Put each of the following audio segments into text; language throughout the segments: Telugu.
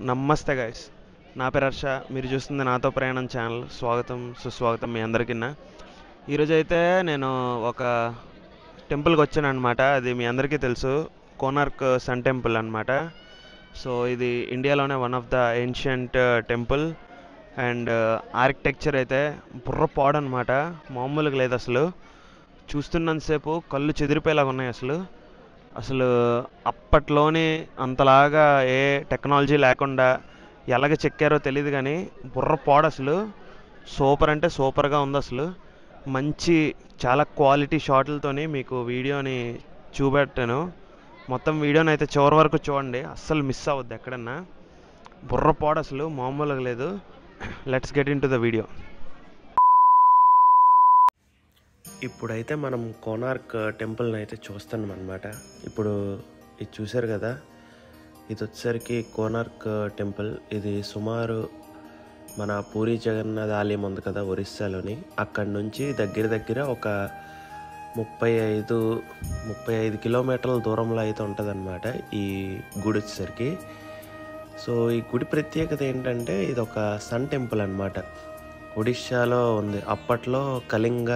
నమస్తే గైస్, నా పేరు హర్ష. మీరు చూస్తుంది నాతో ప్రయాణం ఛానల్. స్వాగతం సుస్వాగతం మీ అందరికీ. ఈరోజు అయితే నేను ఒక టెంపుల్కి వచ్చాను అనమాట. అది మీ అందరికీ తెలుసు, కోనార్క్ సన్ టెంపుల్ అనమాట. సో ఇది ఇండియాలోనే one of the ancient temple. And architecture అయితే బుర్రపాడనమాట, మామూలుగా లేదు అసలు. చూస్తున్నంతసేపు కళ్ళు చెదిరిపోయేలాగా ఉన్నాయి అసలు అప్పట్లోని అంతలాగా ఏ టెక్నాలజీ లేకుండా ఎలాగ చెక్కారో తెలియదు, కానీ బుర్రపాడు అసలు. సూపర్ అంటే సూపర్గా ఉంది అసలు. మంచి చాలా క్వాలిటీ షాట్లతోని మీకు వీడియోని చూపెట్టాను. మొత్తం వీడియోని అయితే చివరి వరకు చూడండి, అస్సలు మిస్ అవ్వద్దు ఎక్కడన్నా. బుర్రపాడు అసలు మామూలుగా లేదు. Let's get in to the video. ఇప్పుడైతే మనం కోనార్క్ టెంపుల్ని అయితే చూస్తున్నాం అనమాట. ఇప్పుడు ఇది చూశారు కదా, ఇది వచ్చేసరికి కోనార్క్ టెంపుల్. ఇది సుమారు మన పూరి జగన్నాథ్ ఆలయం ఉంది కదా ఒరిస్సాలోని, అక్కడి నుంచి దగ్గర ఒక 35 కిలోమీటర్ల దూరంలో అయితే ఉంటుంది అనమాట ఈ గుడి వచ్చేసరికి. సో ఈ గుడి ప్రత్యేకత ఏంటంటే, ఇది ఒక సన్ టెంపుల్ అనమాట. ఒడిస్సాలో ఉంది. అప్పట్లో కళింగ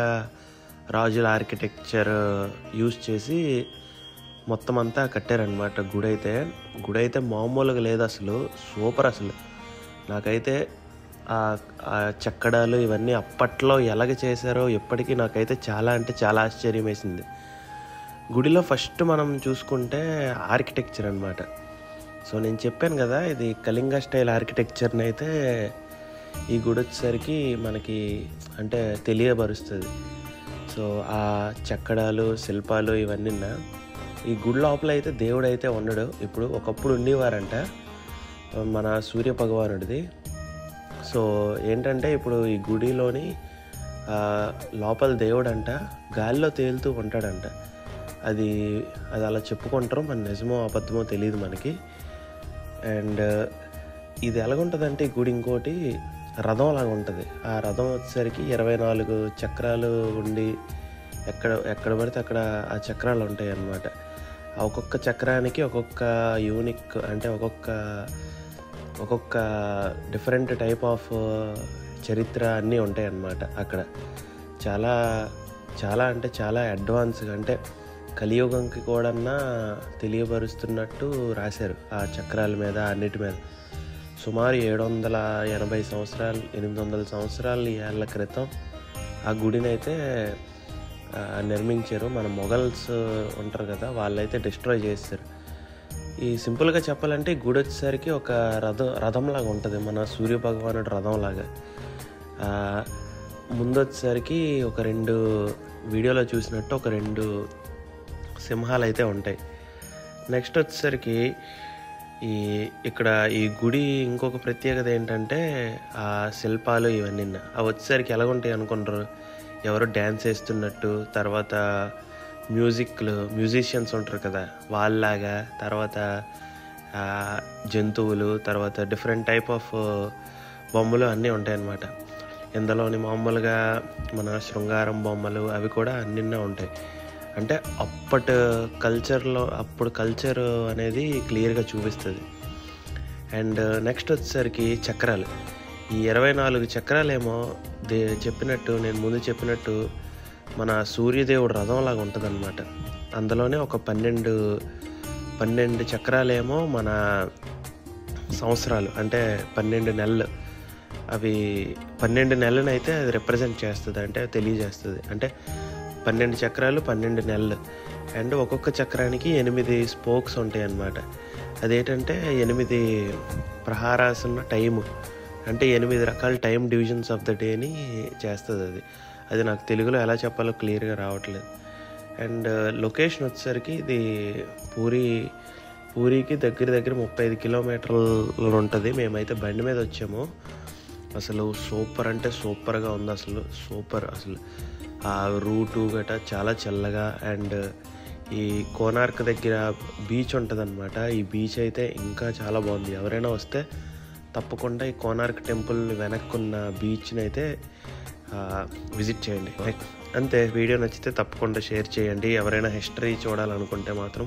రాజుల ఆర్కిటెక్చర్ యూజ్ చేసి మొత్తం అంతా కట్టారనమాట. గుడి అయితే మామూలుగా లేదు అసలు. సూపర్ అసలు. నాకైతే ఆ చెక్కడాలు ఇవన్నీ అప్పట్లో ఎలాగ చేశారో ఇప్పటికీ నాకైతే చాలా అంటే చాలా ఆశ్చర్యం వేసింది. గుడిలో ఫస్ట్ మనం చూసుకుంటే ఆర్కిటెక్చర్ అనమాట. సో నేను చెప్పాను కదా, ఇది కళింగ స్టైల్ ఆర్కిటెక్చర్ని అయితే ఈ గుడి వచ్చేసరికి మనకి అంటే తెలియబరుస్తుంది. సో ఆ చెక్కడాలు శిల్పాలు ఇవన్నీ ఈ గుడి లోపల అయితే దేవుడు అయితే ఉండడు. ఇప్పుడు ఒకప్పుడు ఉండేవారంట, మన సూర్య భగవానుడిది. సో ఏంటంటే ఇప్పుడు ఈ గుడిలోని లోపల దేవుడు అంట గాలిలో తేలుతూ ఉంటాడంట. అది అలా చెప్పుకుంటారు, మన నిజమో అబద్ధమో తెలియదు మనకి. అండ్ ఇది ఎలాగుంటుందంటే ఈ గుడి ఇంకోటి రథం లాగా ఉంటుంది. ఆ రథం వచ్చేసరికి 24 చక్రాలు ఉండి ఎక్కడ పడితే అక్కడ ఆ చక్రాలు ఉంటాయి అన్నమాట. ఒక్కొక్క చక్రానికి ఒక్కొక్క యూనిక్ అంటే ఒక్కొక్క డిఫరెంట్ టైప్ ఆఫ్ చరిత్ర అన్నీ ఉంటాయి అన్నమాట. అక్కడ చాలా అంటే చాలా అడ్వాన్స్గా, అంటే కలియుగంకి కూడా తెలియబరుస్తున్నట్టు రాశారు ఆ చక్రాల మీద అన్నిటి మీద. సుమారు 780 సంవత్సరాలు 800 సంవత్సరాల ఏళ్ళ క్రితం ఆ గుడిని అయితే నిర్మించారు. మన మొఘల్స్ ఉంటారు కదా, వాళ్ళైతే డిస్ట్రాయ్ చేస్తారు. ఈ సింపుల్గా చెప్పాలంటే ఈ గుడి వచ్చేసరికి ఒక రథంలాగా ఉంటుంది, మన సూర్య భగవానుడు రథంలాగా. ముందు వచ్చేసరికి ఒక 2 వీడియోలో చూసినట్టు ఒక 2 సింహాలు అయితే ఉంటాయి. నెక్స్ట్ వచ్చేసరికి ఇక్కడ ఈ గుడి ఇంకొక ప్రత్యేకత ఏంటంటే ఆ శిల్పాలు ఇవన్నీ అవి వచ్చేసరికి ఎలాగుంటాయి అనుకుంటారు, ఎవరు డ్యాన్స్ వేస్తున్నట్టు, తర్వాత మ్యూజిషియన్స్ ఉంటారు కదా వాళ్ళలాగా, తర్వాత జంతువులు, తర్వాత డిఫరెంట్ టైప్ ఆఫ్ బొమ్మలు అన్నీ ఉంటాయి అన్నమాట. ఇందులోని మామూలుగా మన శృంగారం బొమ్మలు అవి కూడా అన్నీ ఉంటాయి. అంటే అప్పుడు కల్చర్ అనేది క్లియర్గా చూపిస్తుంది. అండ్ నెక్స్ట్ వచ్చేసరికి చక్రాలు. ఈ 24 చక్రాలేమో నేను ముందు చెప్పినట్టు మన సూర్యదేవుడు రథంలాగా ఉంటుంది అనమాట. అందులోనే ఒక 12 చక్రాలేమో మన సంవత్సరాలు, అంటే 12 నెలలు. అవి 12 నెలలను అయితే అది రిప్రజెంట్ చేస్తుంది, అంటే తెలియజేస్తుంది. అంటే 12 చక్రాలు 12 నెలలు. అండ్ ఒక్కొక్క చక్రానికి 8 స్పోక్స్ ఉంటాయి అన్నమాట. అదేంటంటే 8 ప్రహారాస్ ఉన్న టైము, అంటే 8 రకాల టైం డివిజన్స్ ఆఫ్ ద డేని చేస్తుంది. అది నాకు తెలుగులో ఎలా చెప్పాలో క్లియర్గా రావట్లేదు. అండ్ లొకేషన్ వచ్చేసరికి ఇది పూరికి దగ్గర 35 కిలోమీటర్లు ఉంటుంది. మేమైతే బండి మీద వచ్చాము. అసలు సూపర్ అంటే సూపర్గా ఉంది అసలు. అసలు ఆ రూటు గట చాలా చల్లగా. అండ్ ఈ కోనార్క్ దగ్గర బీచ్ ఉంటుంది అనమాట. ఈ బీచ్ అయితే ఇంకా చాలా బాగుంది. ఎవరైనా వస్తే తప్పకుండా ఈ కోనార్క్ టెంపుల్ వెనక్కున్న బీచ్ని అయితే విజిట్ చేయండి. అంతే. వీడియో నచ్చితే తప్పకుండా షేర్ చేయండి. ఎవరైనా హిస్టరీ చూడాలనుకుంటే మాత్రం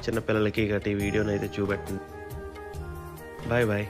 చిన్నపిల్లలకి గట్టి వీడియోని అయితే చూపెట్టండి. Bye bye.